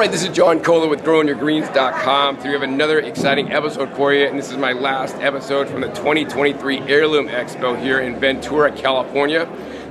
Alright, this is John Kohler with GrowingYourGreens.com. So we have another exciting episode for you, and this is my last episode from the 2023 Heirloom Expo here in Ventura, California.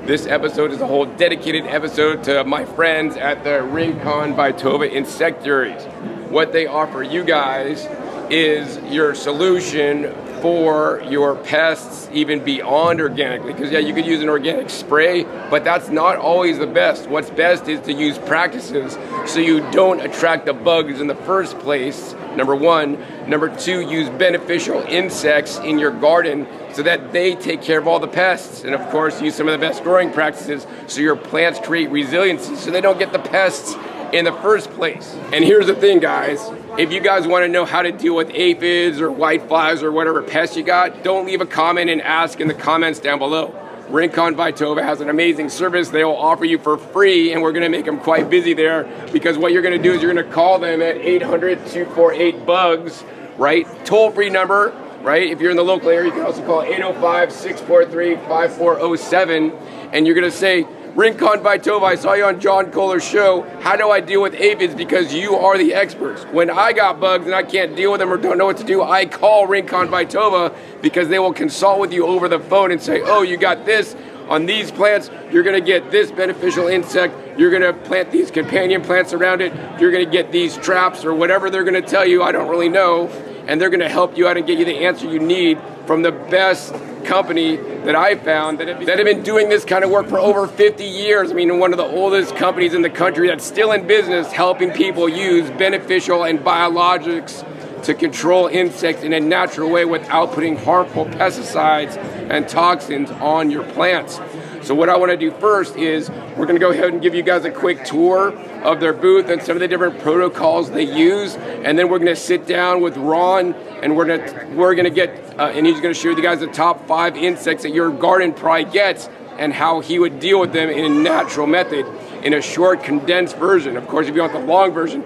This episode is a whole dedicated episode to my friends at the Rincon-Vitova Insectaries. What they offer you guys is your solution for your pests, even beyond organically. Because yeah, you could use an organic spray, but that's not always the best. What's best is to use practices so you don't attract the bugs in the first place, number one. Number two, use beneficial insects in your garden so that they take care of all the pests. And of course, use some of the best growing practices so your plants create resiliency so they don't get the pests in the first place. And here's the thing, guys. If you guys want to know how to deal with aphids or whiteflies or whatever pests you got, don't leave a comment and ask in the comments down below. Rincon-Vitova has an amazing service they will offer you for free, and we're going to make them quite busy there, because what you're going to do is you're going to call them at 800-248-BUGS, right? Toll-free number, right? If you're in the local area, you can also call 805-643-5407, and you're going to say, Rincon-Vitova, I saw you on John Kohler's show. How do I deal with aphids? Because you are the experts. When I got bugs and I can't deal with them or don't know what to do, I call Rincon-Vitova because they will consult with you over the phone and say, oh, you got this on these plants, you're gonna get this beneficial insect, you're gonna plant these companion plants around it, you're gonna get these traps or whatever they're gonna tell you, I don't really know, and they're gonna help you out and get you the answer you need from the best company that I found that have been doing this kind of work for over 50 years. I mean, one of the oldest companies in the country that's still in business helping people use beneficial and biologics to control insects in a natural way without putting harmful pesticides and toxins on your plants. So what I want to do first is we're going to go ahead and give you guys a quick tour of their booth and some of the different protocols they use, and then we're going to sit down with Ron and we're going to get and he's going to show you guys the top 5 insects that your garden probably gets and how he would deal with them in a natural method in a short condensed version. Of course, if you want the long version,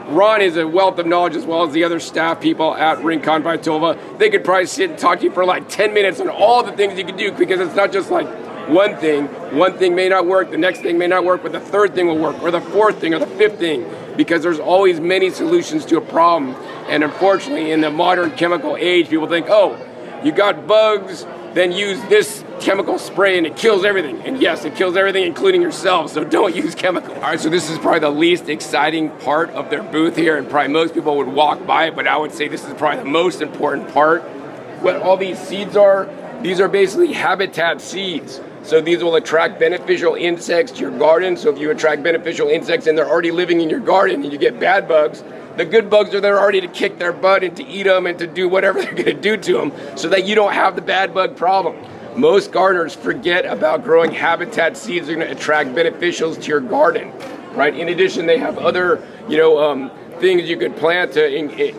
Ron is a wealth of knowledge as well as the other staff people at Rincon-Vitova. They could probably sit and talk to you for like 10 minutes on all the things you can do, because it's not just like one thing may not work, the next thing may not work, but the third thing will work, or the fourth thing, or the fifth thing, because there's always many solutions to a problem. And unfortunately, in the modern chemical age, people think, oh, you got bugs, then use this chemical spray and it kills everything. And yes, it kills everything, including yourself, so don't use chemical. All right, so this is probably the least exciting part of their booth here, and probably most people would walk by it, but I would say this is probably the most important part. What all these seeds are, these are basically habitat seeds. So these will attract beneficial insects to your garden. So if you attract beneficial insects and they're already living in your garden and you get bad bugs, the good bugs are there already to kick their butt and to eat them and to do whatever they're going to do to them so that you don't have the bad bug problem. Most gardeners forget about growing habitat seeds that are going to attract beneficials to your garden, right? In addition, they have other, things you could plant to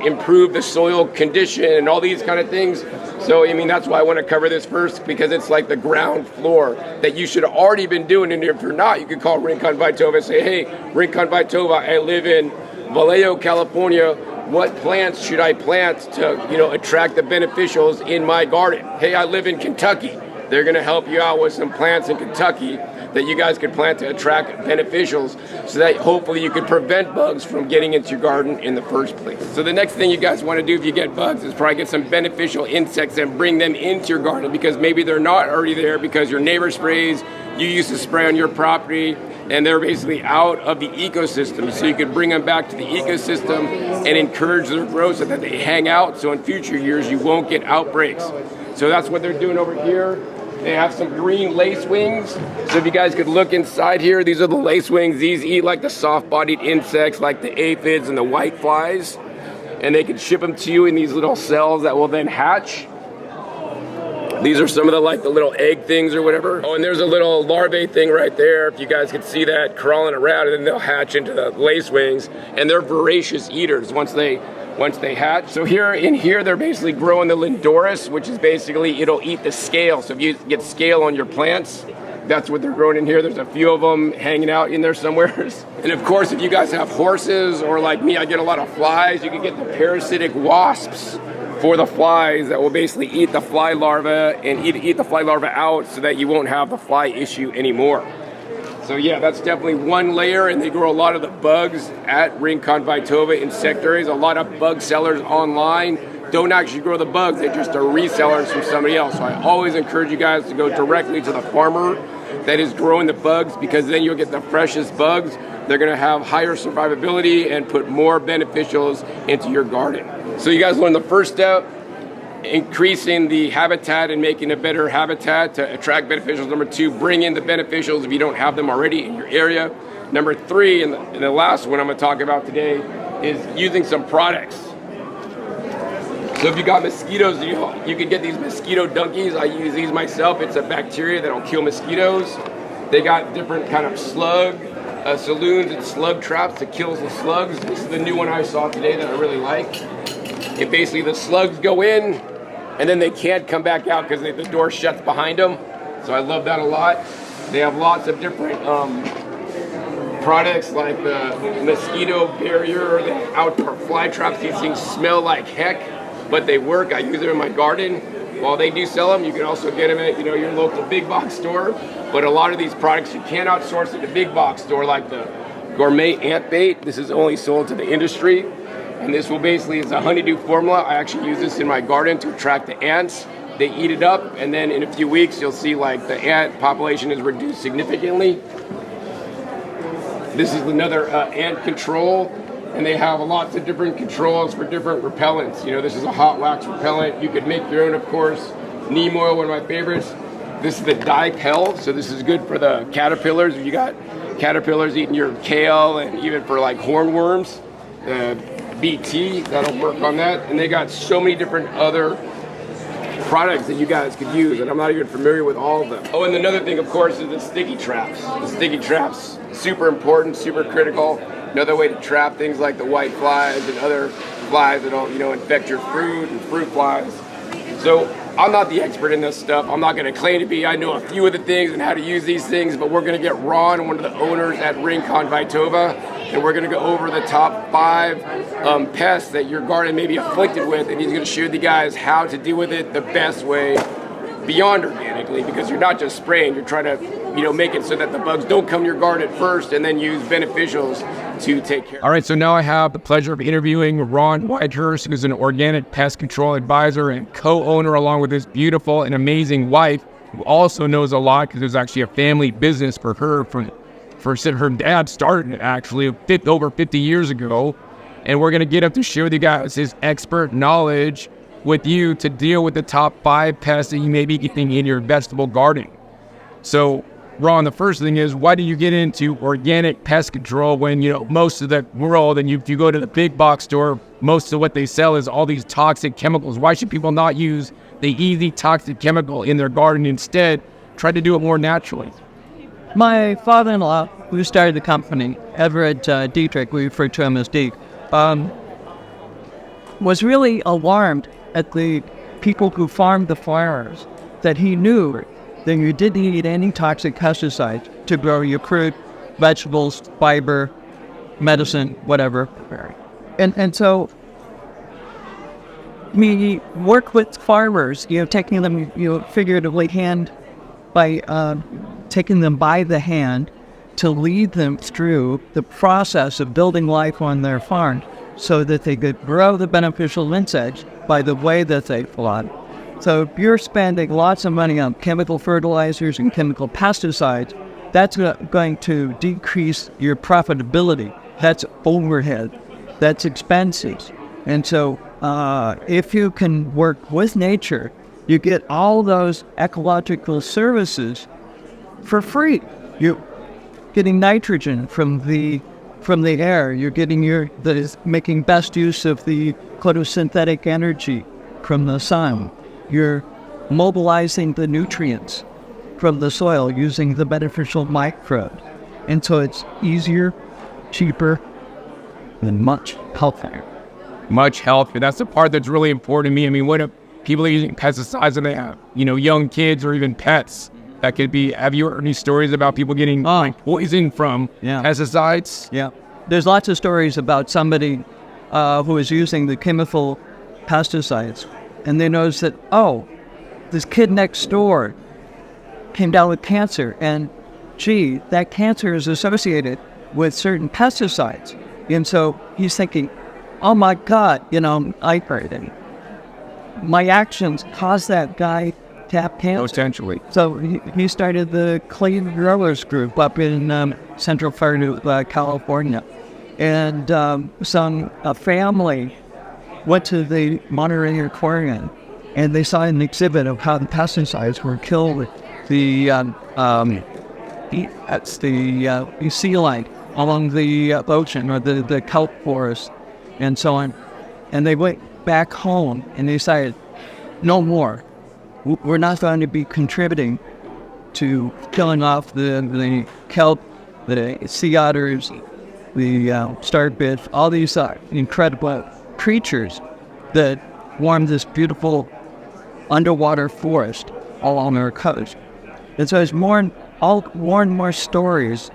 improve the soil condition and all these kind of things. So, I mean, that's why I want to cover this first, because it's like the ground floor that you should have already been doing. And if you're not, you could call Rincon-Vitova and say, hey, Rincon-Vitova, I live in Vallejo, California. What plants should I plant to, attract the beneficials in my garden? Hey, I live in Kentucky. They're going to help you out with some plants in Kentucky that you guys could plant to attract beneficials so that hopefully you could prevent bugs from getting into your garden in the first place. So the next thing you guys want to do if you get bugs is probably get some beneficial insects and bring them into your garden, because maybe they're not already there because your neighbor sprays, you used to spray on your property, and they're basically out of the ecosystem. So you could bring them back to the ecosystem and encourage their growth so that they hang out, so in future years you won't get outbreaks. So that's what they're doing over here. They have some green lacewings. So if you guys could look inside here, these are the lacewings. These eat like the soft-bodied insects like the aphids and the whiteflies. And they can ship them to you in these little cells that will then hatch. These are some of the little egg things or whatever. Oh, and there's a little larvae thing right there, if you guys could see that, crawling around, and then they'll hatch into the lacewings. And they're voracious eaters once they hatch. So in here, they're basically growing the Lindorus, which is basically, it'll eat the scale. So if you get scale on your plants, that's what they're growing in here. There's a few of them hanging out in there somewhere. And of course, if you guys have horses, or like me, I get a lot of flies, you can get the parasitic wasps for the flies that will basically eat the fly larva and eat the fly larva out so that you won't have the fly issue anymore. So yeah, that's definitely one layer, and they grow a lot of the bugs at Rincon-Vitova Insectaries. A lot of bug sellers online don't actually grow the bugs, they just are resellers from somebody else. So I always encourage you guys to go directly to the farmer that is growing the bugs, because then you'll get the freshest bugs. They're gonna have higher survivability and put more beneficials into your garden. So you guys learned the first step, increasing the habitat and making a better habitat to attract beneficials. Number 2, bring in the beneficials if you don't have them already in your area. Number 3, and the last one I'm gonna talk about today, is using some products. So if you got mosquitoes, you can get these mosquito donkeys. I use these myself. It's a bacteria that'll kill mosquitoes. They got different kind of slug saloons and slug traps that kills the slugs. This is the new one I saw today that I really like. It basically, the slugs go in and then they can't come back out because the door shuts behind them. So I love that a lot. They have lots of different products like the mosquito barrier, the outdoor fly traps. These things smell like heck, but they work. I use them in my garden. While they do sell them, you can also get them at your local big box store. But a lot of these products you cannot source at the big box store, like the gourmet ant bait. This is only sold to the industry. And this will basically, it's a honeydew formula. I actually use this in my garden to attract the ants. They eat it up, and then in a few weeks, you'll see like the ant population is reduced significantly. This is another ant control, and they have lots of different controls for different repellents. This is a hot wax repellent. You could make your own, of course. Neem oil, one of my favorites. This is the dipel, so this is good for the caterpillars. If you got caterpillars eating your kale, and even for like hornworms. BT, that'll work on that. And they got so many different other products that you guys could use, and I'm not even familiar with all of them. Oh, and another thing, of course, is the sticky traps. The sticky traps, super important, super critical. Another way to trap things like the whiteflies and other flies that'll, infect your fruit and fruit flies. So I'm not the expert in this stuff. I'm not gonna claim to be. I know a few of the things and how to use these things, but we're gonna get Ron, one of the owners at Rincon-Vitova, and we're gonna go over the top 5 pests that your garden may be afflicted with, and he's gonna show you guys how to deal with it the best way beyond organically, because you're not just spraying, you're trying to make it so that the bugs don't come to your garden first and then use beneficials to take care of. All right, so now I have the pleasure of interviewing Ron Whitehurst, who's an organic pest control advisor and co-owner, along with his beautiful and amazing wife, who also knows a lot because it was actually a family business for her. Her dad started it actually over 50 years ago. And we're going to get up to share with you guys his expert knowledge with you to deal with the top 5 pests that you may be getting in your vegetable garden. So, Ron, the first thing is, why do you get into organic pest control when, most of the world, and if you go to the big box store, most of what they sell is all these toxic chemicals? Why should people not use the easy toxic chemical in their garden, instead try to do it more naturally? My father-in-law, who started the company, Everett Dietrich, we refer to him as Deke, was really alarmed at the people who farmed the farmers, that he knew that you didn't need any toxic pesticides to grow your fruit, vegetables, fiber, medicine, whatever. And so we work with farmers, taking them, figuratively taking them by the hand to lead them through the process of building life on their farm so that they could grow the beneficial insects by the way that they flood. So if you're spending lots of money on chemical fertilizers and chemical pesticides, that's going to decrease your profitability. That's overhead. That's expenses. And so if you can work with nature, you get all those ecological services for free. You're getting nitrogen from the air. You're getting making best use of the photosynthetic energy from the sun. You're mobilizing the nutrients from the soil using the beneficial microbes. And so it's easier, cheaper, and much healthier. Much healthier. That's the part that's really important to me. I mean, what if people are using pesticides and they have, young kids or even pets? That could be, have you heard any stories about people getting poisoned from pesticides? Yeah. There's lots of stories about somebody who is using the chemical pesticides, and they noticed that, this kid next door came down with cancer, and gee, that cancer is associated with certain pesticides. And so he's thinking, oh my God, my actions caused that guy to have cancer. Potentially. So he started the clean growers group up in central part of California. And a family went to the Monterey Aquarium, and they saw an exhibit of how the pesticides were killing the sea life along the ocean or the kelp forest and so on. And they went back home and they decided, no more. We're not going to be contributing to killing off the kelp, the sea otters, the starfish, all these incredible creatures that form this beautiful underwater forest along our coast. And so there's more and more stories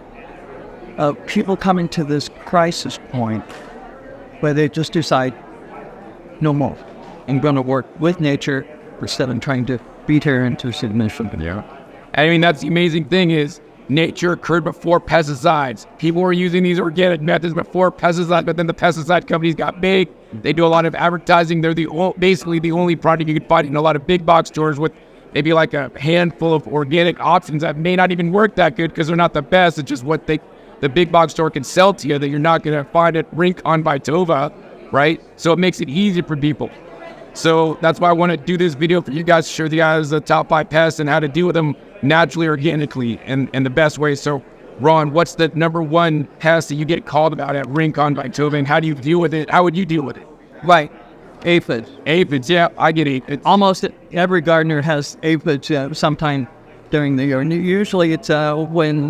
of people coming to this crisis point where they just decide, no more. I'm going to work with nature instead of trying to beat her into submission. Yeah. I mean, that's the amazing thing is nature occurred before pesticides. People were using these organic methods before pesticides, but then the pesticide companies got big. They do a lot of advertising. They're basically the only product you can find in a lot of big box stores with maybe like a handful of organic options that may not even work that good because they're not the best. It's just what the big box store can sell to you that you're not going to find at Rincon-Vitova, right? So it makes it easy for people. So that's why I want to do this video for you guys, to show you guys the top 5 pests and how to deal with them naturally, organically, and the best way. So, Ron, what's the number 1 pest that you get called about at Rincon-Vitova, and how do you deal with it? How would you deal with it? Right. Aphids. Aphids, yeah, I get aphids. Almost every gardener has aphids sometime during the year. And usually it's when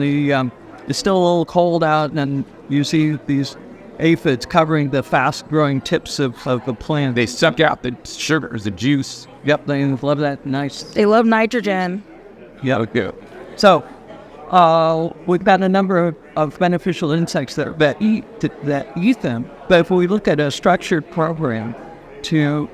it's still a little cold out and you see these aphids covering the fast-growing tips of the plant. They suck out the sugars, the juice. Yep, they love that nice. They love nitrogen. Yeah. Okay. So we've got a number of beneficial insects that eat them. But if we look at a structured program to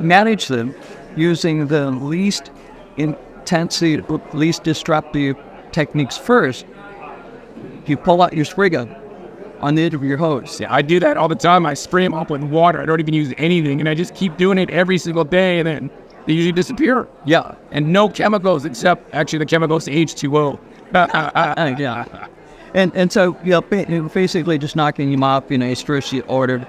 manage them using the least intensive, least disruptive techniques first, you pull out your spray gun on the end of your hose. Yeah, I do that all the time. I spray them up with water. I don't even use anything, and I just keep doing it every single day, and then they usually disappear. Yeah. And no chemicals except, actually, the chemicals H2O. Yeah. And so, basically just knocking them off in a strictly ordered,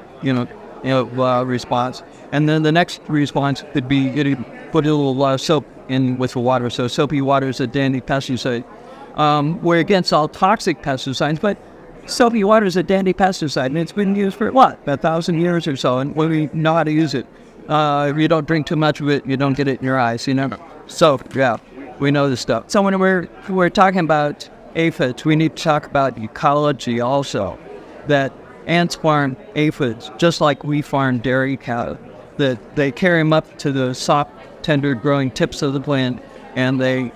response. And then the next response could be put a little soap in with the water. So soapy water is a dandy pesticide. We're against all toxic pesticides, but soapy water is a dandy pesticide, and it's been used for, 1,000 years or so, and we know how to use it. If you don't drink too much of it, you don't get it in your eyes, So, yeah, we know this stuff. So when we're talking about aphids, we need to talk about ecology also, that ants farm aphids, just like we farm dairy cows, that they carry them up to the soft, tender growing tips of the plant, and they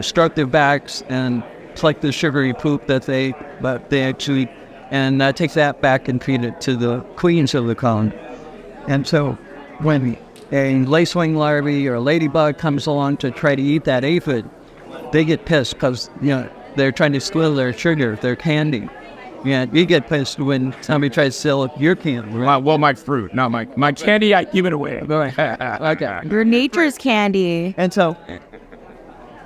stroke their backs and collect the sugary poop that they actually, and take that back and feed it to the queens of the colony. And so when a lacewing larvae or a ladybug comes along to try to eat that aphid, they get pissed because they're trying to steal their sugar, their candy. Yeah, you get pissed when somebody tries to steal your candy. Right? Well, my fruit, not my candy. I give it away. Okay. Your nature's candy. And so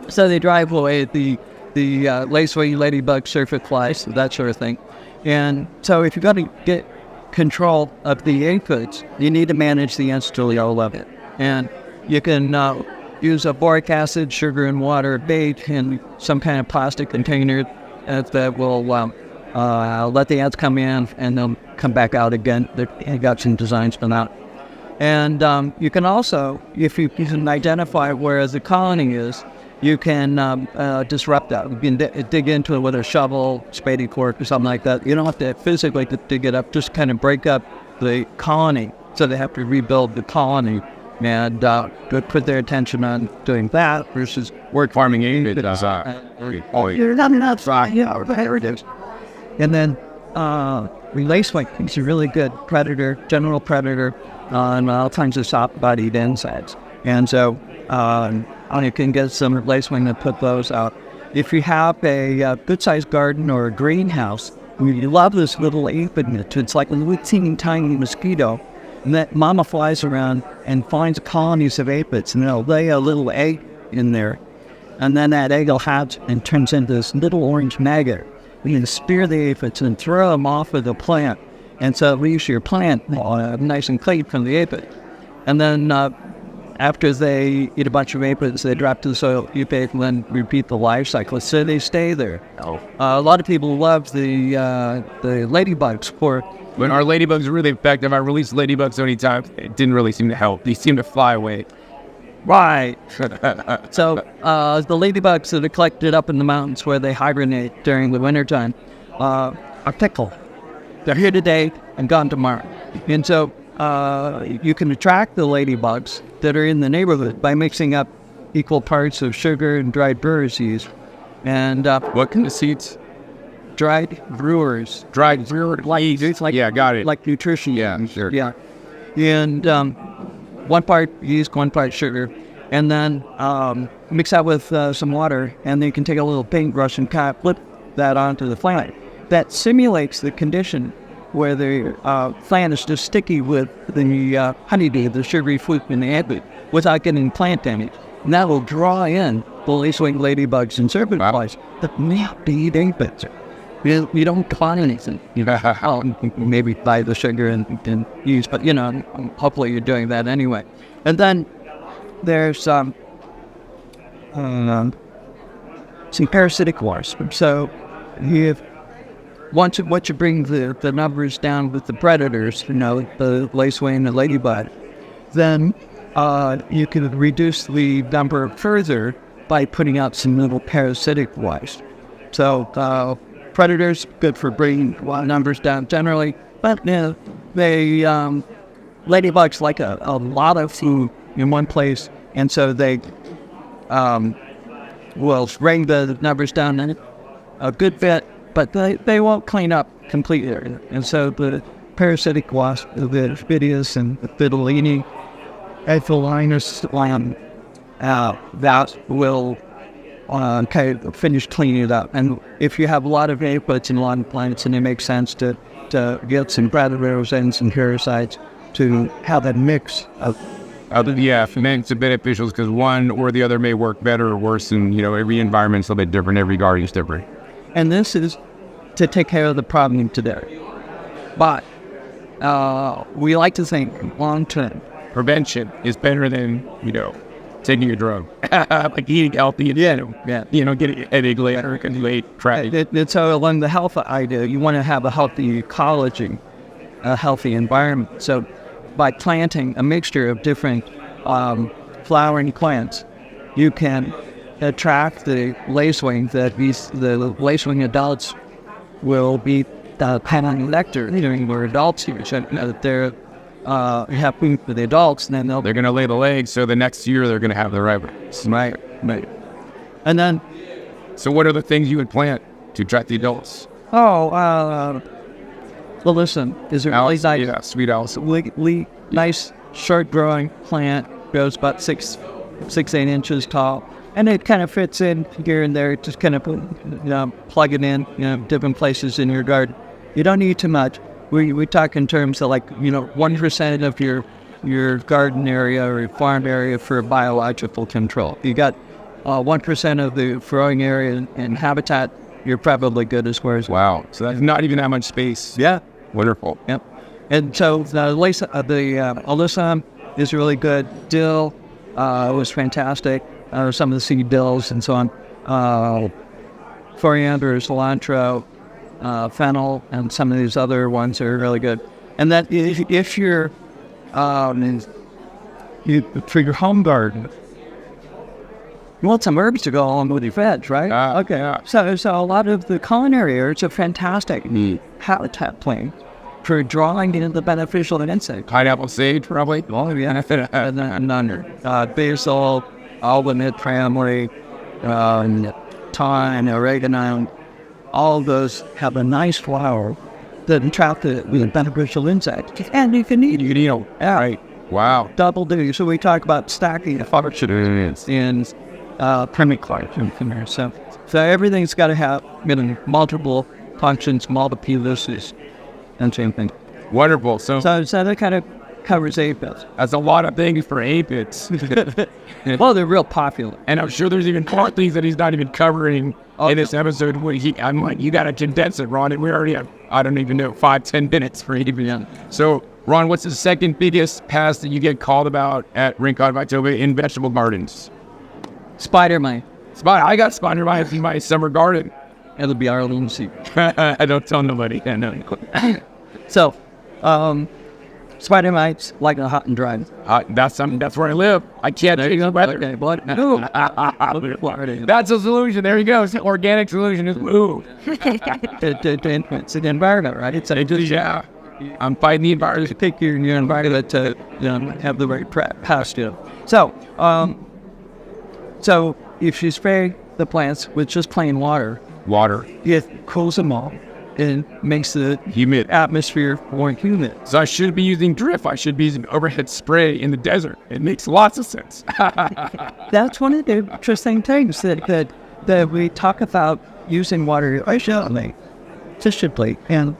they drive away the lacewing, ladybug, surfeit flies, that sort of thing. And so if you're going to get control of the aphids, you need to manage the ants to a low level. And you can use a boric acid, sugar, and water bait in some kind of plastic container that will let the ants come in and they'll come back out again. They've got some designs for that. And you can also, if you can identify where the colony is, you can disrupt that. You can dig into it with a shovel, spady fork, or something like that. You don't have to physically dig it up, just kind of break up the colony. So they have to rebuild the colony and put their attention on doing that versus farming aphids. You're not fine. Yeah, there it is. And then lacewing is a really good predator, general predator on all kinds of soft-bodied insects. And so you can get some lacewing to put those out. If you have a good-sized garden or a greenhouse, you love this little aphid niche. It's like a little tiny mosquito. And that mama flies around and finds colonies of aphids, and they'll lay a little egg in there. And then that egg will hatch and turns into this little orange maggot. You can spear the aphids and throw them off of the plant. And so it leaves your plant nice and clean from the aphid. And then after they eat a bunch of aphids, they drop to the soil, you bake, and then repeat the life cycle. So they stay there. A lot of people love the ladybugs for... When our ladybugs are really effective, I released ladybugs so many times, it didn't really seem to help. They seem to fly away. Right. So the ladybugs that are collected up in the mountains where they hibernate during the wintertime are fickle. They're here today and gone tomorrow. And so you can attract the ladybugs that are in the neighborhood by mixing up equal parts of sugar and dried brewer seeds. And What kind of seeds? dried brewers. Dried brewer seeds? Like, yeah, got it. Like nutrition. Yeah, sure. Yeah. And 1 part yeast, 1 part sugar. And then mix that with some water, and then you can take a little paintbrush and kind of flip that onto the plant. That simulates the condition where the plant is just sticky with the honeydew, the sugary fruit in the aphid, without getting plant damage. And that will draw in the lacewing ladybugs and serpent flies that may not be eating aphids. You don't find anything. Maybe buy the sugar and use, but hopefully you're doing that anyway. And then there's some parasitic wasps. So once you bring the numbers down with the predators, the lacewing and the ladybug, then you can reduce the number further by putting out some little parasitic wasps. So predators, good for bringing numbers down generally, but ladybugs like a lot of food in one place, and so they will bring the numbers down a good bit, but they won't clean up completely. And so the parasitic wasp, the Aphidius and the Fidelini, Aphelinus, that will kind of finish cleaning it up. And if you have a lot of aphids and a lot of plants, and it makes sense to get some predators and some parasites to have that mix of mix of beneficials, because one or the other may work better or worse, and every environment's a little bit different, every garden's different. And this is to take care of the problem today. But we like to think long term. Prevention is better than taking a drug, like eating healthy and getting a headache later because you ate crap. It's along the health idea. You want to have a healthy ecology, a healthy environment. So by planting a mixture of different flowering plants, you can attract the lacewing. The lacewing adults will be panning nectar during their adults use. They're happy for the adults, and then they're going to lay the eggs, so the next year they're going to have the right. Right. And then, so what are the things you would plant to attract the adults? Well, listen, is a really nice, yeah, sweet Alice. Nice short-growing plant, grows about 6-8 inches tall, and it kind of fits in here and there. Just kind of plug it in, different places in your garden. You don't need too much. We talk in terms of 1% of your garden area or your farm area for biological control. You got 1% of the growing area and habitat, you're probably good as far as... Wow. So that's not even that much space. Yeah. Wonderful. Yep. And so the alyssum is really good. Dill was fantastic. Some of the seed dills and so on. Coriander, cilantro, fennel, and some of these other ones are really good. And that if you're for your home garden, you want some herbs to go along with your veg, right? Okay. Yeah. So a lot of the culinary herbs are fantastic habitat plant for drawing in the beneficial insects. Pineapple sage, probably. Oh yeah, and then basil, albanite, family, thyme, oregano. All of those have a nice flower that attract the beneficial insects, and you can eat them. You can eat them. Yeah. Right. Wow. Double duty. So we talk about stacking functions in permaculture. So everything's got to have multiple functions, multiple uses, and same thing. Wonderful. So that kind of covers aphids. that's a lot of things for aphids. Well, they're real popular. And I'm sure there's even more things that he's not even covering in this episode. I'm like, you got to condense it, Ron. And we already have, I don't even know, 5-10 minutes for aphids. So, Ron, what's the second biggest pest that you get called about at Rincon-Vitova in vegetable gardens? Spider mite. I got spider mites in my summer garden. It'll be our little secret. I don't tell nobody. I know. So, spider mites like a hot and dry. That's where I live. I can't change the weather. Okay, but That's a solution. There you go. It's an organic solution. Is move. it's an environment, right? Yeah. I'm fighting the environment. Pick your environment to have the right pest. So if you spray the plants with just plain water, it cools them off and makes the humid atmosphere more humid. So I should be using drift. I should be using overhead spray in the desert. It makes lots of sense. That's one of the interesting things that we talk about using water efficiently, and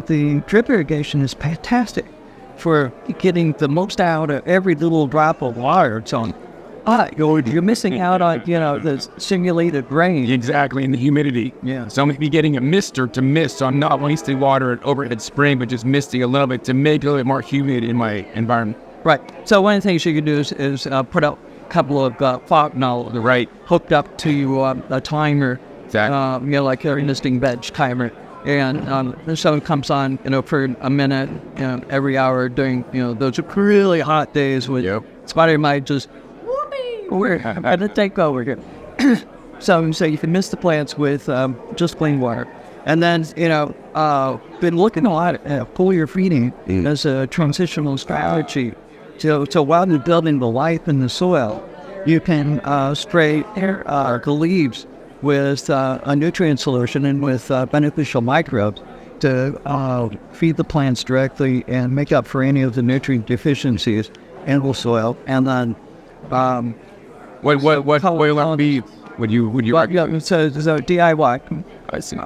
the drip irrigation is fantastic for getting the most out of every little drop of water. So you're missing out on the simulated rain. Exactly, and the humidity. Yeah. So I'm going to be getting a mister to mist. So I'm not wasting water at overhead spraying, but just misting a little bit to make it a little bit more humid in my environment. Right. So one of the things you can do is put out a couple of fog knolls hooked up to a timer. Exactly. Like a nesting veg timer. And so it comes on, for a minute every hour during, those really hot days when spider might just, we're going to take over here. So you can mist the plants with just plain water. And then, been looking a lot at foliar feeding as a transitional strategy. So while you're building the life in the soil, you can spray the leaves with a nutrient solution and with beneficial microbes to feed the plants directly and make up for any of the nutrient deficiencies in the soil. And then what will be would you recommend? So DIY. I see.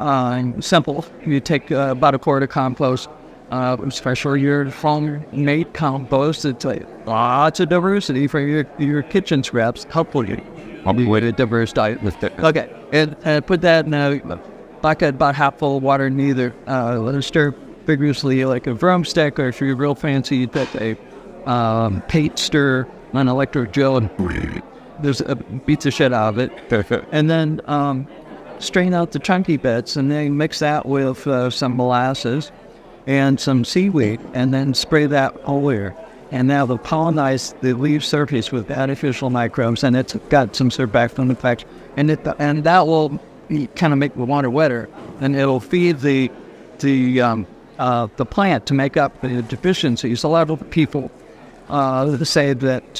Simple. You take about a quart of compost, especially your home-made compost. It's lots of diversity for your kitchen scraps. Hopefully, with a diverse diet. Okay, and put that in a bucket about half full of water and either let it stir vigorously like a broomstick, or if you're real fancy, you put a paint stir, an electric drill, and beats the shit out of it. And then strain out the chunky bits, and then mix that with some molasses and some seaweed, and then spray that over. And now they'll pollinize the leaf surface with artificial microbes, and it's got some surfactant effect, and that will kind of make the water wetter, and it'll feed the plant to make up the deficiencies. A lot of people say that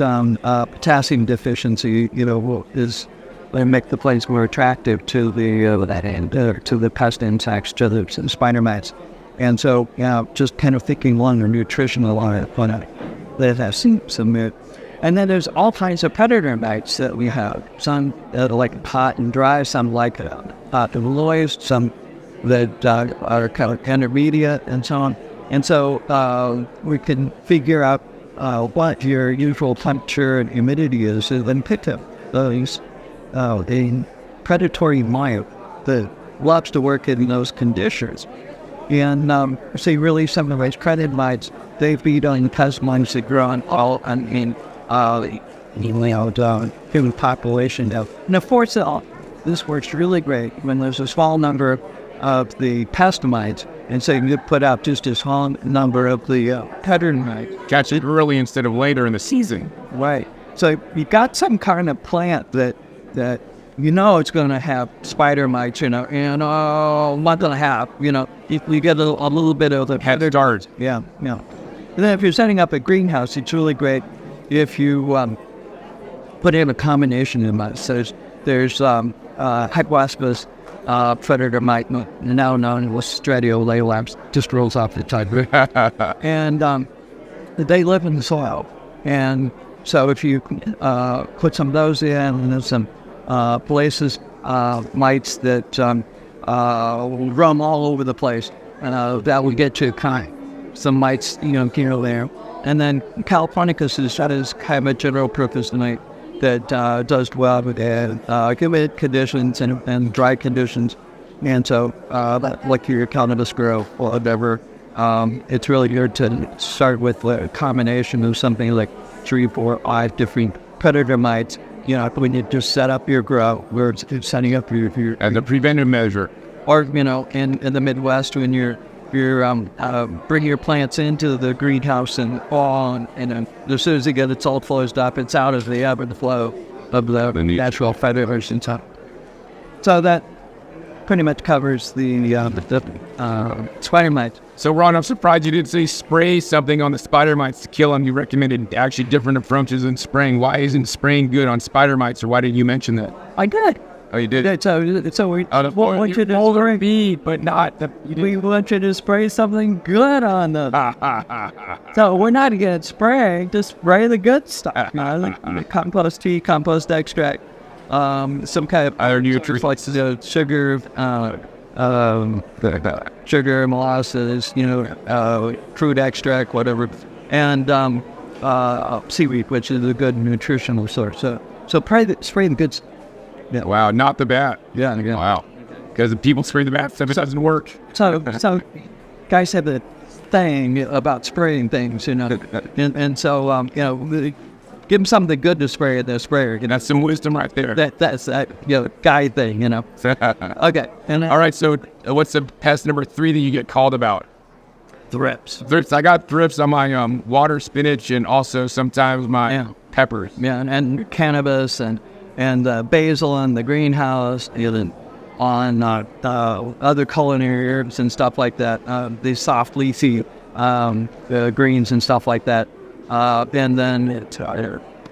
potassium deficiency, is they make the plants more attractive to the pest insects, to the spider mites. And so, just kind of thinking longer nutritional on it, that have some merit. And then there's all kinds of predator mites that we have. Some that are like hot and dry, some like hot and moist, some that are kind of intermediate, and so on. And so we can figure out what your usual temperature and humidity is, and then pick up those a predatory mite that loves to work in those conditions. And see, really, some of those predator mites, they feed on pest mites that grow on all human population. And of course, this works really great when there's a small number of the pest mites, and so you put out just a small number of the predator mites. Catch it early instead of later in the season. Right. So you got some kind of plant that it's going to have spider mites, in a month and a half, if you get a little bit of the head start. Yeah. And then if you're setting up a greenhouse, it's really great if you put in a combination of mites. So there's Hypoaspis predator mite, now known as Stratiolaelaps, just rolls off the tongue. And they live in the soil. And so if you put some of those in, and then some places, mites that roam all over the place, that will get you some mites, here or there. And then Californicus is kind of a general purpose mite that does well with humid conditions and dry conditions. And so, like your cannabis grow or whatever, it's really good to start with a combination of something like 3, 4, 5 different predator mites. When you just set up your grow, where it's setting up your as a preventive measure. Or in the Midwest, when you're bringing your plants into the greenhouse and fall, and as soon as it's all closed up, it's out of the ebb and the flow of the natural predators and stuff. So that pretty much covers the spider mites. So Ron, I'm surprised you didn't say spray something on the spider mites to kill them. You recommended actually different approaches than spraying. Why isn't spraying good on spider mites, or why didn't you mention that? I did. Oh, you did? Yeah, so we want you to spray, but not we want you to spray something good on them. So we're not against spraying, just spray the good stuff. Like compost tea, compost extract, some kind of other nutrients like sugar, sugar, molasses, fruit extract, whatever, and seaweed, which is a good nutritional source. So spray the good stuff. Yeah. Wow, not the bat. Yeah. Wow. Because if people spray the bat stuff, it doesn't work. So guys have a thing about spraying things, and so give them something good to spray in their sprayer. That's some wisdom right there. That's that guy thing, Okay. And all right. So what's the pest number 3 that you get called about? Thrips. Thrips. I got thrips on my water spinach and also sometimes my peppers. Yeah, and cannabis and basil in the greenhouse, and on other culinary herbs and stuff like that. These soft leafy greens and stuff like that. And then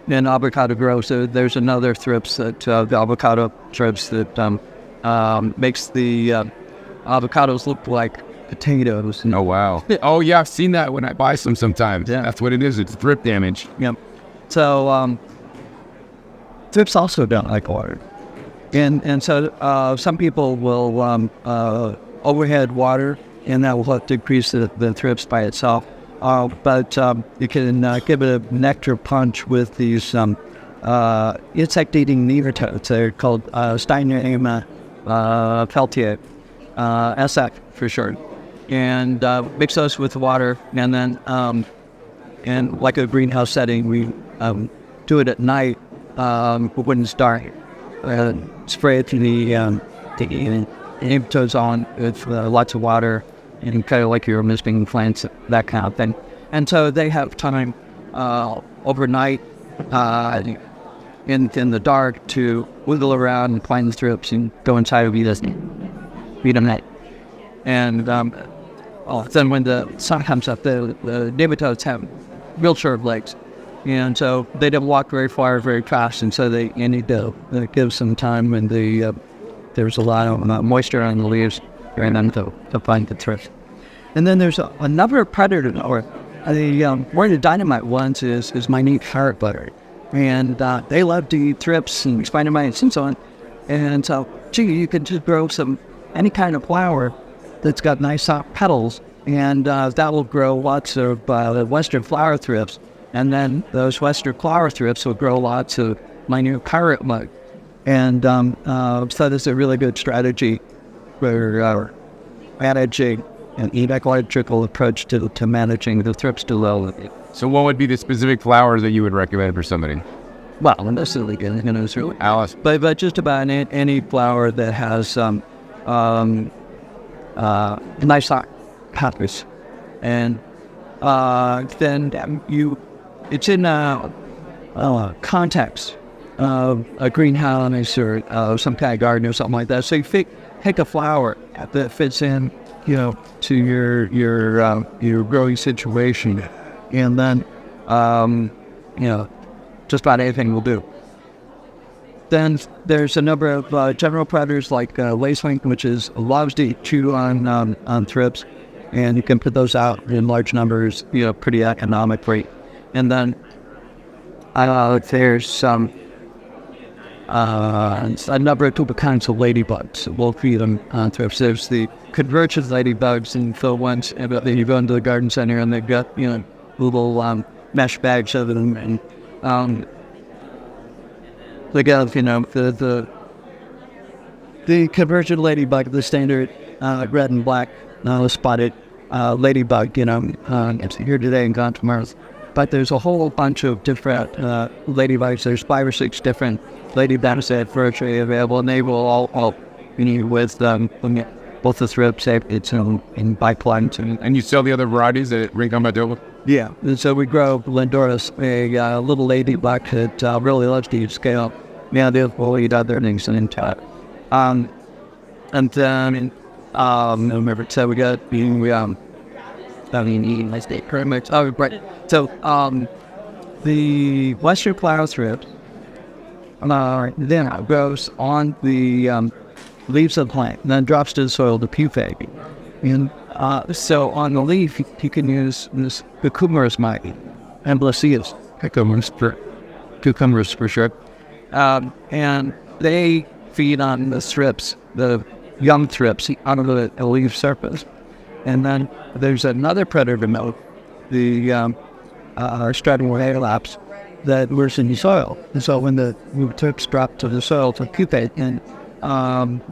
in avocado grow, so there's another thrips that the avocado thrips that makes the avocados look like potatoes. Oh wow! Oh yeah, I've seen that when I buy some sometimes. Yeah, that's what it is. It's thrip damage. Yep. So thrips also don't like water, and so some people will overhead water, and that will help decrease the thrips by itself. But you can give it a nectar punch with these insect-eating nematodes. They're called Steinema peltier, SF for short. And mix those with water, and then in like a greenhouse setting, we do it at night when it's dark. Spray it to the nematodes on with lots of water, and kind of like your misting plants, that kind of thing. And so they have time overnight in the dark to wiggle around and find the thrips and go inside and feed them that. And then when the sun comes up, the nematodes have real short legs, and so they don't walk very far very fast, and so you need to give some time when there's a lot of moisture on the leaves for them to find the thrips. And then there's another predator, or one of the dynamite ones is minute carrot butter, and they love to eat thrips and spider mites and so on. And so, you can just grow any kind of flower that's got nice soft petals, and that will grow lots of western flower thrips, and then those western flower thrips will grow lots of minute carrot mug. And so that's a really good strategy for managing an ecological approach to managing the thrips development. So what would be the specific flowers that you would recommend for somebody? Well, not necessarily good, it's really Alice. But just about any flower that has nice petals, and then it's in context of a greenhouse or some kind of garden or something like that. So you pick a flower that fits in, to your growing situation, and then just about anything will do. Then there's a number of general predators like lacewing, which loves to chew on thrips, and you can put those out in large numbers, pretty economically. And then there's some a number of different kinds of ladybugs. We'll feed them thrips. There's the convergent ladybugs, and the ones that you go into the garden center and they've got little mesh bags of them, and they got the convergent ladybug, the standard red and black spotted ladybug. It's here today and gone tomorrow. But there's a whole bunch of different ladybugs. There's 5 or 6 different ladybugs that are virtually available, and they will all with both the thrips, aphids, and biplanes. And you sell the other varieties at Rincon-Vitova? Yeah, and so we grow Lindorus, a little ladybug that really loves to eat scale. Yeah, they'll eat other things and into it. And then, remember, so we got eating my steak pretty much. Oh, right. So, the Western flower thrips then grows on the leaves of the plant, and then drops to the soil to pupate. And so on the leaf, you can use this cucumbers mite and blaseus cucumbers for sure. And they feed on the thrips, the young thrips out of the leaf surface. And then there's another predator mode, the Stratolorhalaps, that lives in the soil. And so when the thrips drop to the soil to pupate, and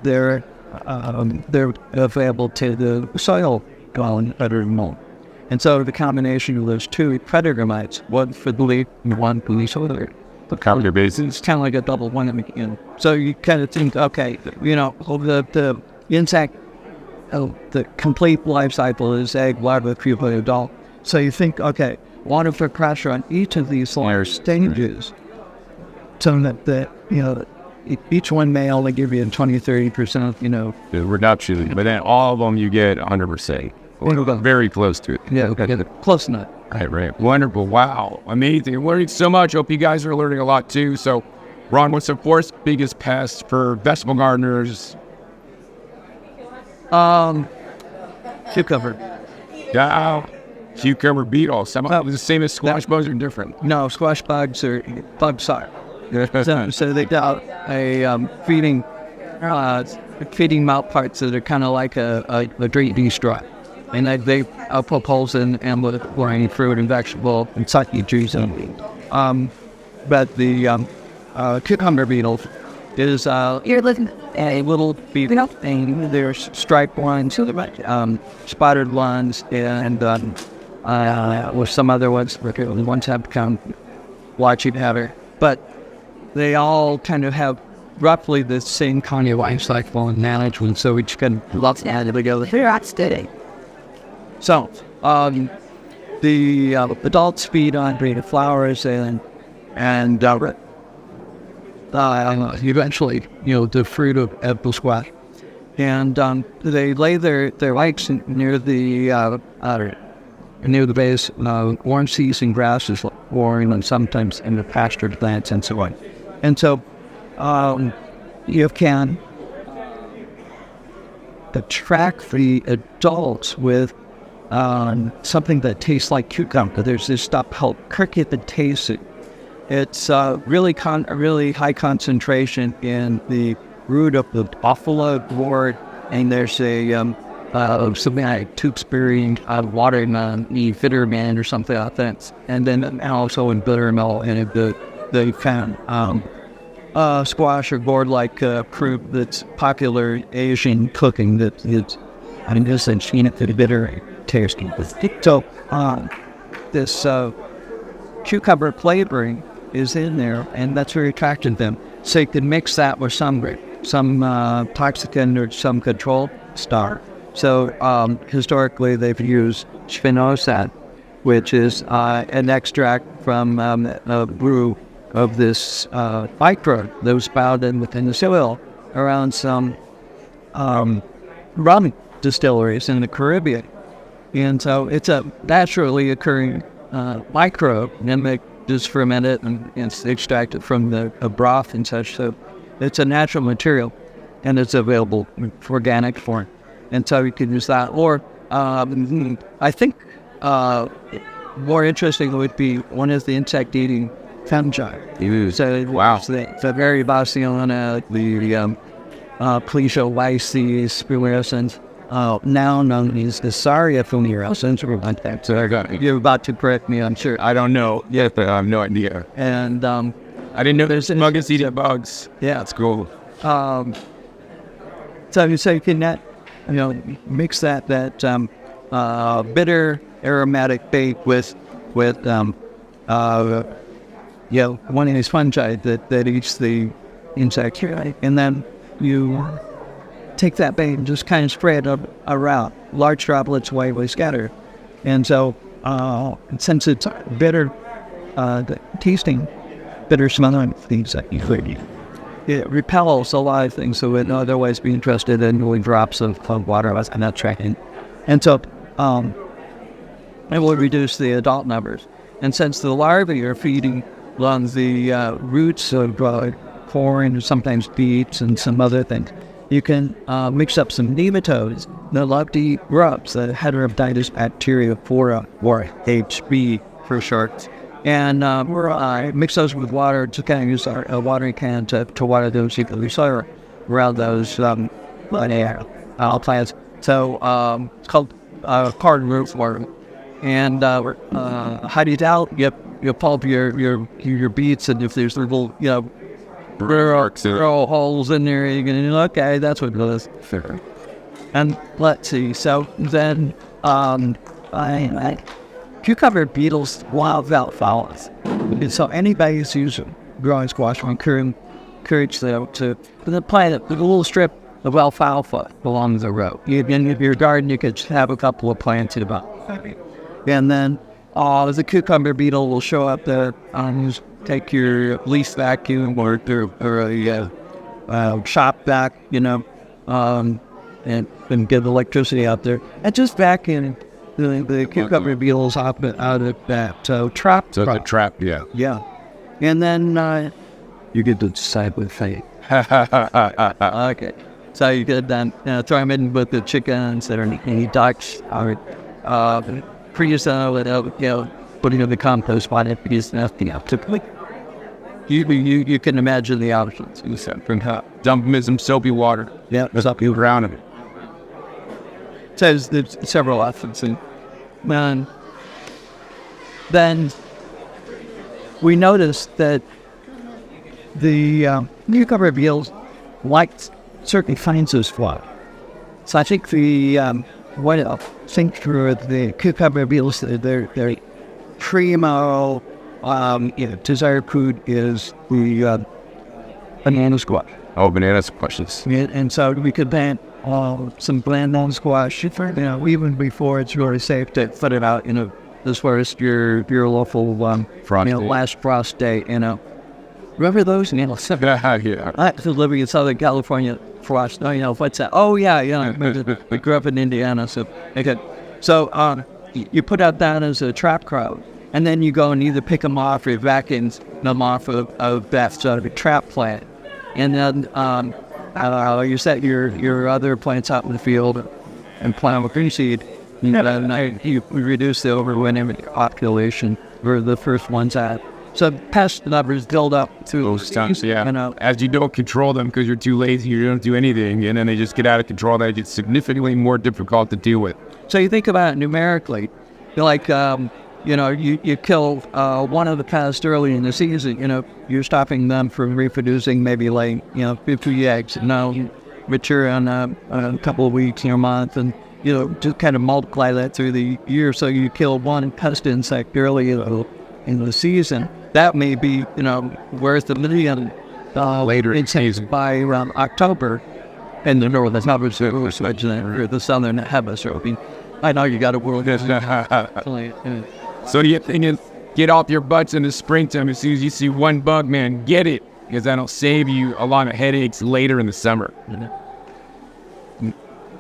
they're available to the soil dwelling predator mode. And so the combination of those 2 predator mites, one for the leaf and one for the soil, it's kind of like a double one at the beginning. So you kind of think, okay, the insect. The complete life cycle is egg, larva, pupa, adult. So you think, okay, water for pressure on each of these stages, so that each one may only give you 20-30%, the reduction, but then all of them you get 100%. Very close to it. Yeah, okay. Close enough. Right. Wonderful. Wow. Amazing. I'm learning so much. Hope you guys are learning a lot too. So, Ron, what's the 4th biggest pest for vegetable gardeners? Cucumber. Yeah. Cucumber beetles. Some of the same as squash bugs or different? No, squash bugs are bugs are. So they got a feeding mouth parts that are kind of like a drink straw. And they put holes in and with any fruit and vegetable and sucky juice. But the cucumber beetle is a little beetle thing. There's striped ones, spotted ones, and with some other ones. The ones have become watching better, but they all kind of have roughly the same kind of life cycle and management. So we just can lots of add together. So the adults feed on green flowers and eventually, the fruit of the squash. And they lay their eggs near the base of orange seeds and grasses, and sometimes in the pastured plants and so on. And so you can attract the adults with something that tastes like cucumber. There's this stuff called cucurbitacin. It's really high concentration in the root of the buffalo gourd, and there's a something like tube-spearing watermelon, bitterman or something like that, and then also in bittermelon and the kind of squash or gourd-like fruit that's popular Asian cooking. That is, just seen it to the bitter tasting. So this cucumber flavoring is in there, and that's very attractive to them. So you can mix that with some toxicant or some control star. So historically, they've used spinosad, which is an extract from a brew of this microbe that was found within the soil around some rum distilleries in the Caribbean. And so it's a naturally occurring microbe, and they just ferment it and it's extracted from the broth and such. So it's a natural material, and it's available in organic form. And so you can use that. Or I think more interesting would be one of the insect-eating fungi. So Wow. the very Baciona, the Plesiolyces fluorescens, now known as the Saria fluorescens, or like that. So you're about to correct me, I'm sure. I don't know. Yes, but I have no idea. And I didn't know there's bugs eating bugs. yeah, That's cool. so you can mix that bitter aromatic bait with one of these fungi that eats the insect, and then you take that bait and just kind of spread it around. Large droplets widely scattered, and so since it's bitter, tasting, bitter smelling things that you could eat, it repels a lot of things, so it would otherwise be interested in really drops of water and that tracking. And so it will reduce the adult numbers. And since the larvae are feeding on the roots of corn, sometimes beets, and some other things, you can mix up some nematodes that love to eat grubs, the Heterobacterium bacteria, or HB for short. And mix those with water to kind of use a watering can to water those soil around those plants. So it's called card root worm. And how do you tell? You pulp your beets, and if there's little burrow holes in there, you're gonna okay, that's what it is. Fair. And let's see. So then cucumber beetles, wild alfalfa. So anybody who's using growing squash, I encourage them to plant a little strip of alfalfa along the road. In your garden, you could have a couple of plants in about. And then the cucumber beetle will show up there. Take your leaf vacuum or a shop vac, and get electricity out there, and just vacuum the cucumber beetles out of that trap. So it's a trap, yeah. Yeah. And then you get to decide with fate. Okay. So you could then throw them in with the chickens that are any ducks, or freeze them and put it in the compost pot and use nothing up to quick. You can imagine the options. You said from Dump them in some soapy water. yeah, There's up you around them. so there's several options, and then we noticed that the cucumber beetles certainly finds those flies. So I think the for the cucumber beetles, their primo desired food is the banana squash. Oh, banana squashes. And so we could plant some banana squash, even before it's really safe to put it out, as far as your local last frost day, Remember those? Yeah. I was living in Southern California frost. What's that? Oh, yeah. We grew up in Indiana, so okay. So you put out that as a trap crop, and then you go and either pick them off or vacuum them off of that sort of a trap plant. And then you set your other plants out in the field and plant with green seed. And you reduce the overwintering population for the first ones out. So pest numbers build up through those times, yeah. As you don't control them because you're too lazy, you don't do anything, and then they just get out of control. That it's significantly more difficult to deal with. So you think about it numerically, like you kill one of the pests early in the season. You're stopping them from reproducing, maybe laying 50 eggs. Mature in a couple of weeks or a month, and just kind of multiply that through the year. So you kill one pest insect early in the season. That may be, worth $1 million later in season by around October in the northern hemisphere or the southern hemisphere. I know you got to work. So the thing is, get off your butts in the springtime. As soon as you see one bug, man, get it, because that'll save you a lot of headaches later in the summer.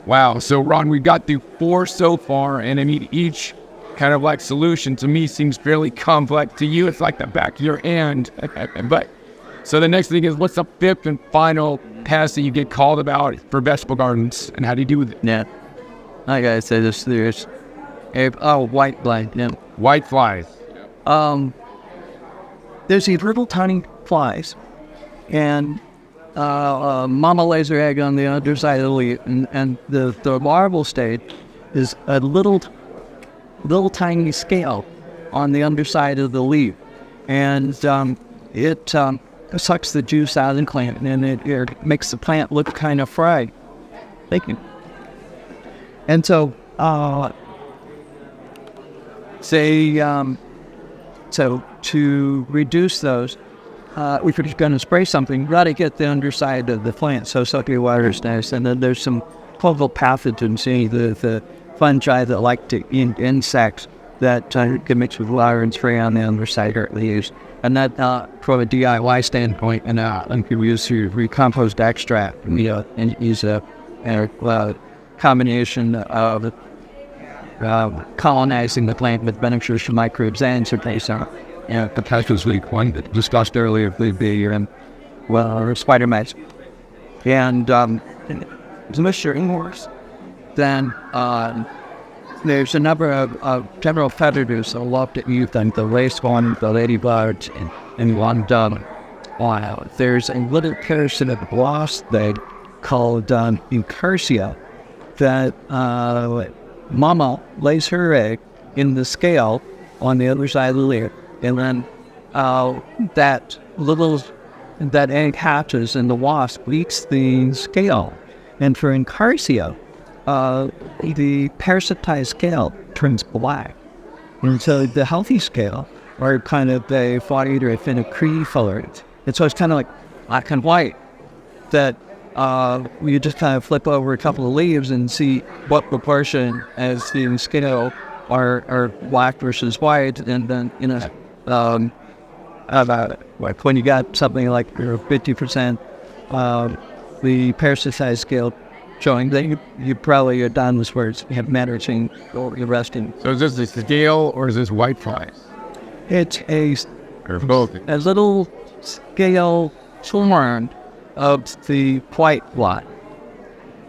Wow. So Ron, we got through 4 so far, and I mean each kind of like solution to me seems fairly complex. To you, it's like the back of your hand. But so the next thing is, what's the 5th and final pest that you get called about for vegetable gardens, and how do you do with it? Yeah, I gotta say this. There's whiteflies. Yeah, Whiteflies. there's these little tiny flies, and mama lays her egg on the underside of the leaf, and the larval stage is a little tiny scale on the underside of the leaf, and it sucks the juice out of the plant, and it makes the plant look kind of fried. Thank you. And so, so to reduce those, if you're going to spray something, you got to get the underside of the plant so soapy water is nice. And then there's some fungal pathogens, the fungi that like to eat insects that can mix with water and spray on the underside of the leaves. And that, from a DIY standpoint, and you can use your recompost extract, and use a combination of colonizing the plant with beneficial microbes and certain the pests we discussed earlier, spider mites. And it's much worse than there's a number of general predators that love to eat them, the lacewings, the ladybugs, and wow. There's a little parasitic wasp thing called Incersia that mama lays her egg in the scale on the other side of the leaf, and then that egg hatches and the wasp eats the scale. And for Incersia, the parasitized scale turns black. And so the healthy scale are kind of a fought eater, a fenugreek color. And so it's kind of like black and white that you just kind of flip over a couple of leaves and see what proportion as the scale are black versus white. And then, when you got something like 50% the parasitized scale showing, then you probably are done with where you have managing or you're resting. So is this the scale or is this whiteflies? It's a little scale swarm of the whitefly.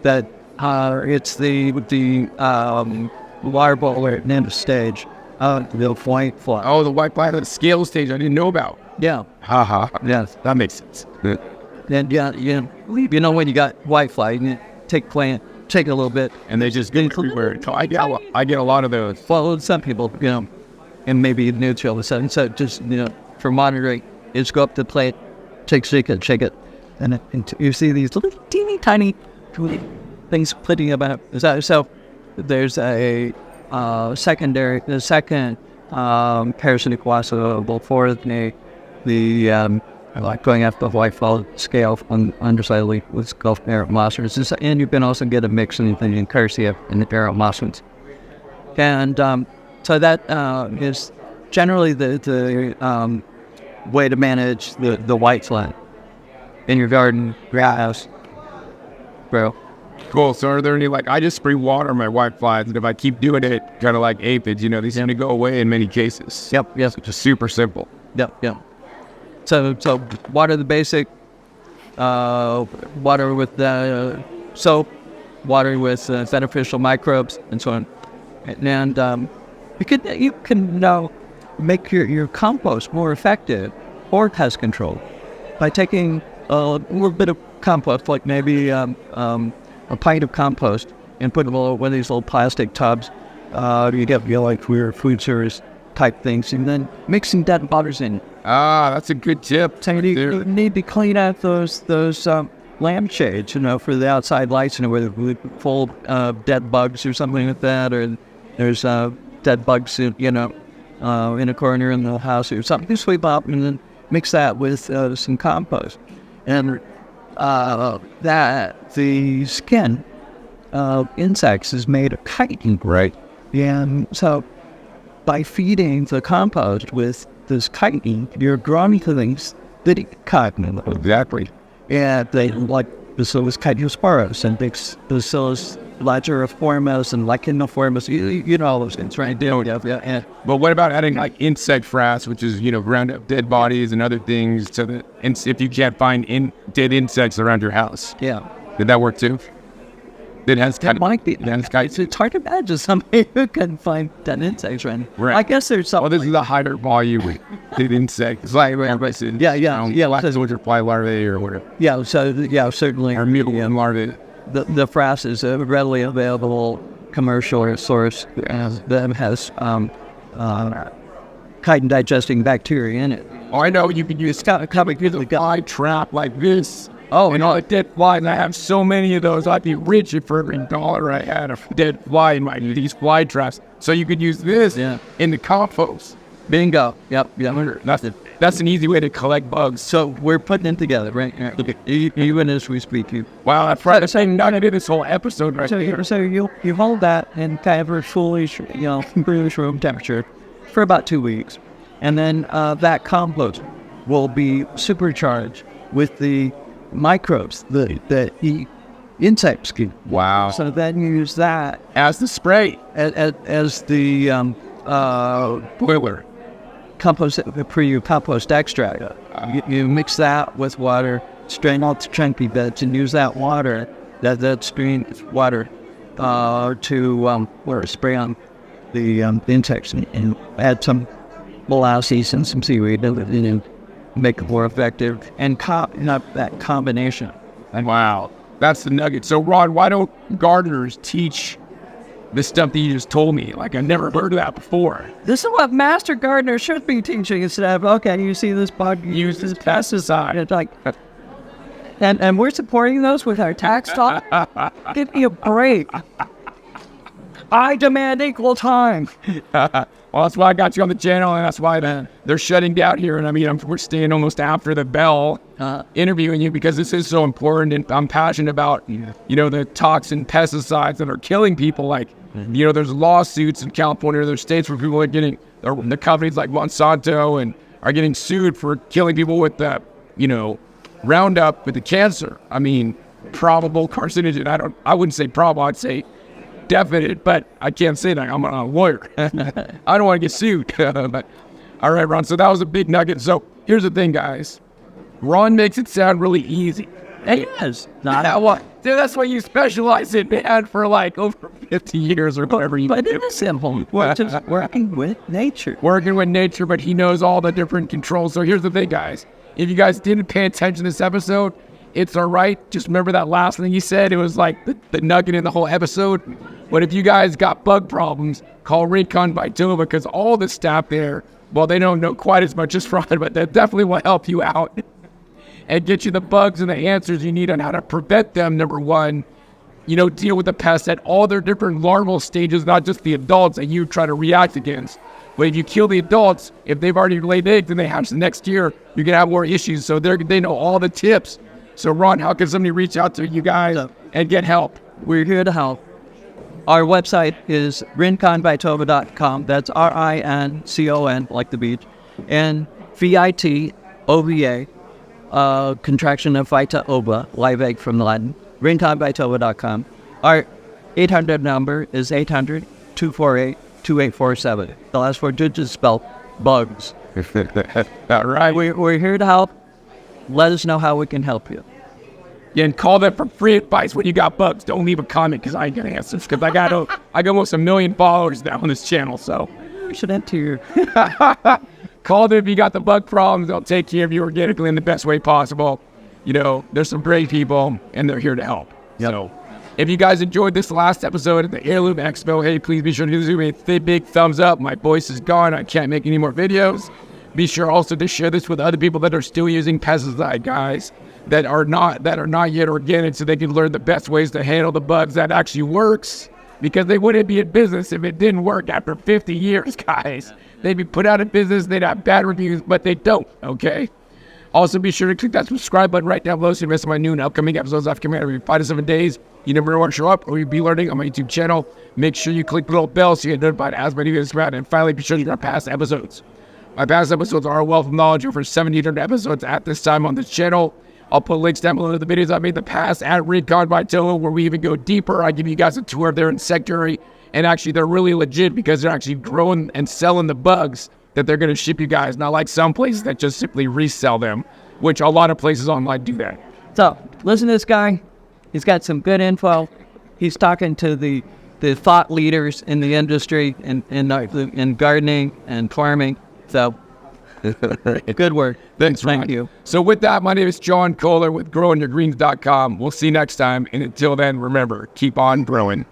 That it's the larval or nymph stage of the whitefly. Oh, the whitefly, the scale stage I didn't know about. Yeah. Haha. Yes. That makes sense. And when you got whitefly, you take a little bit, and they just go everywhere. So I get a lot of those. Well, some people, and maybe neutral or something. So just, for monitoring, is go up to the plate, shake it, and you see these little teeny tiny things flitting about. So there's a second parasitic wasp for the going after the whitefly scale on underside with Gulf parrot monsters, and you can also get a mix in the Incersia and the parrot monsters. And so that is generally the way to manage the whitefly in your garden, grass, bro. Cool. So are there any, I just spray water on my whiteflies, and if I keep doing it, kind of like aphids, they seem to go away in many cases. Yep. It's just super simple. Yep. So water the basic, water with soap, water with beneficial microbes, and so on. And you can now make your compost more effective for pest control by taking a little bit of compost, like maybe a pint of compost, and put one of these little plastic tubs. You get like weird food service type things, and then mixing dead bugs in. That's a good tip. So you need to clean out those lampshades, for the outside lights, where they're full of dead bugs or something like that, or there's dead bugs, in a corner in the house or something. You sweep up and then mix that with some compost, and that the skin of insects is made of chitin. Right. And so by feeding the compost with this chitin, you're growing things that eat chitin. Exactly. And they like Bacillus chitosporus and Bacillus ligeriformis and Licheniformis, all those things, right? Yeah. But what about adding insect frass, which is, round up dead bodies and other things, so that if you can't find dead insects around your house? Yeah. Did that work too? It has That might be. It has It's hard to imagine somebody who can find dead insects. Right? Right. I guess there's something. Well, this is a higher volume dead insect. It's like fly larvae or whatever. Certainly. Or mutant larvae. The frass is a readily available commercial source that has chitin digesting bacteria in it. Oh, I know. You can use a fly trap like this. Oh, and all the dead flies. I have so many of those. I'd be rich if for every dollar I had a dead fly in these fly traps. So you could use this in the compost. Bingo. Yep. That's an easy way to collect bugs. So we're putting it together, right? Even as we speak. Wow, that's right. That's not into this whole episode right here. So you hold that in kind of a foolish, room temperature for about 2 weeks, and then that compost will be supercharged with the microbes that eat insects. Wow. So then you use that as the spray, as the boiler. Compost extract. You mix that with water, strain out the chunky bits, and use that water, that strained water, to spray on the insects, and add some molasses and some seaweed to make it more effective, and that combination. Wow, that's the nugget. So, Ron, why don't gardeners teach the stuff that you just told me? Like, I've never heard of that before. This is what master gardeners should be teaching instead of, okay, you see this bug, use this pesticide. It's like, and we're supporting those with our tax talk? Give me a break. I demand equal time. Well, that's why I got you on the channel, and that's why they're shutting down here. And I mean, we're staying almost after the bell interviewing you, because this is so important, and I'm passionate about, the toxin pesticides that are killing people. Like, there's lawsuits in California, there's states where people are getting, the companies like Monsanto and are getting sued for killing people with the, Roundup with the cancer. I mean, probable carcinogen. I wouldn't say probable, I'd say definite, but I can't say that. I'm a lawyer. I don't want to get sued. But all right, Ron. So that was a big nugget. So here's the thing, guys. Ron makes it sound really easy. It is not. Dude, that's why you specialize in, man, for like over 50 years or whatever. But it is simple. We're just working with nature. Working with nature, but he knows all the different controls. So here's the thing, guys. If you guys didn't pay attention to this episode, it's all right. Just remember that last thing he said. It was like the nugget in the whole episode. But if you guys got bug problems, call Rincon-Vitova, because all the staff there, well, they don't know quite as much as Ron, but they definitely will help you out and get you the bugs and the answers you need on how to prevent them. Number one, deal with the pests at all their different larval stages, not just the adults that you try to react against. But if you kill the adults, if they've already laid eggs and they hatch the next year, you're going to have more issues. So they know all the tips. So, Ron, how can somebody reach out to you guys and get help? We're here to help. Our website is Rincon-Vitova.com. That's RINCON, like the beach, and VITOVA, contraction of Vita ova, live egg from the Latin. Rincon-Vitova.com. Our 800 number is 800-248-2847. The last 4 digits spell bugs. All right. We're here to help. Let us know how we can help you. Yeah, and call them for free advice when you got bugs. Don't leave a comment, because I ain't gonna answer. Because I got almost 1 million followers now on this channel. So we should enter your. Call them if you got the bug problems. They'll take care of you organically in the best way possible. There's some great people, and they're here to help. Yep. So if you guys enjoyed this last episode at the Heirloom Expo, hey, please be sure to give me a big thumbs up. My voice is gone. I can't make any more videos. Be sure also to share this with other people that are still using pesticide, guys, that are not yet organic, so they can learn the best ways to handle the bugs that actually works, because they wouldn't be in business if it didn't work after 50 years, guys. They'd be put out of business, they'd have bad reviews, but they don't, okay? Also, be sure to click that subscribe button right down below so you miss my new and upcoming episodes off coming out every 5 to 7 days. You never know when to show up or you'll be learning on my YouTube channel. Make sure you click the little bell so you get notified as my videos come out. And finally, be sure to check out past episodes. My past episodes are a wealth of knowledge, over 1,700 episodes at this time on this channel. I'll put links down below to the videos I made in the past at Rincon-Vitova, where we even go deeper. I give you guys a tour of their insectary, and actually they're really legit because they're actually growing and selling the bugs that they're going to ship you guys, not like some places that just simply resell them, which a lot of places online do that. So, listen to this guy. He's got some good info. He's talking to the thought leaders in the industry in gardening and farming. So good work. Thanks, Ron. Thank you. So with that, my name is John Kohler with growingyourgreens.com. We'll see you next time. And until then, remember, keep on growing.